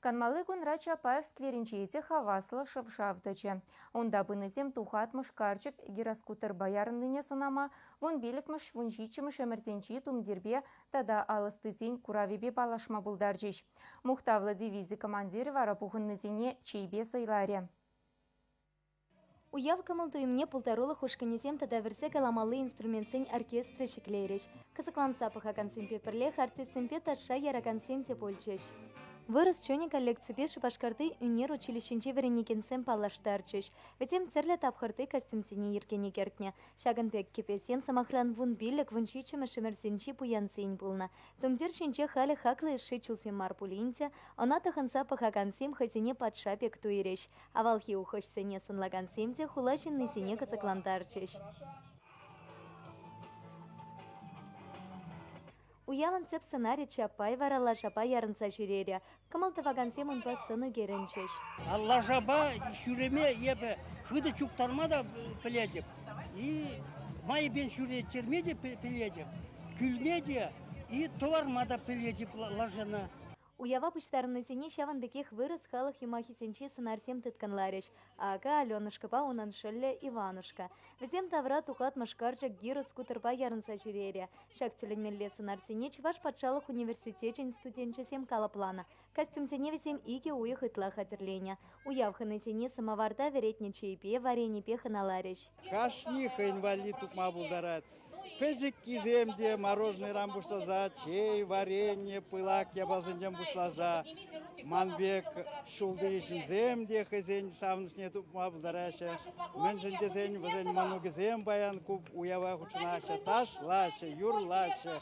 Канмалы кунра Чапаев скверинчейте хаваслы шавшавдычы. Онда бынызем тухатмыш карчык гироскутер баярындыне сынама, вон белікмыш, вон жичімыш әмірзенчи тумдербе тада алыстызен куравебе балашма булдаржыш. Мухтавлы дивизия командиры вара пухыннызене чейбе сайларе. Уяв камылтуымне пултарулы хушканезем тада версе каламалы инструментсен оркестры шеклереш. Кызыкланса пахакансем пеперле артистсемпе таша яракансем те польчеш. Вырыс чөне коллекципе Шупашкарды үнер училищенче веренекенсем палаштарчыш. Ветем церле тапхырты костюмсене еркене кертне. Шагынпек кепесем самахран вун биллек вунчичымы шымерсенчи пуянсен пулна. Тумдер шинче халі хаклы шичулсем марпулинсе, она таханса пахакансем хазине падшапек туиреш. Авалхи ухышсене сынлагансемте хулашинны сене касаклантарчыш. Уяван цеп сценарий Чапай вара лажаба ярынса жүрере. Кымылтывагансем ұнпа сыны керінчеш. Лажаба шүреме ебі хыды чуктарма да піледіп. И майы бен шүретерме де піледіп. Күлме де и товарма да піледіп лажана. Уява пыштарынысене шавандыкех вырыс халық юмахисенче сынарсем тытканлареш, ага Аленушкапа онан шылле Иванушка. Везем тавра тухат машкарчак гирос кутырпа ярынса жүрере. Шактеленмелле сынарсене Чуваш патшалық университечен студентчесем калаплана. Костюмсене везем иге уйых ытла хатырленя. Уявханысене самоварда веретне чейпе варене пеханалареш. Кашниха инвалид тукма булдарат. Пэжик киземде мороженое рамбушлаза, чей, варенье, пылак ябазындем бушлаза. Манбек шулдышын земде хызен савнышне тупма булдараша. Менженде зен вазен манугезем баян куб уява хучунаша, ташлаша, юрлаша.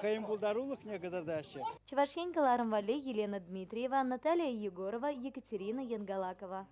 Хайм булдарулых негодардаща. Чувашень Каларам Вале, Елена Дмитриева, Наталья Егорова, Екатерина Янгалакова.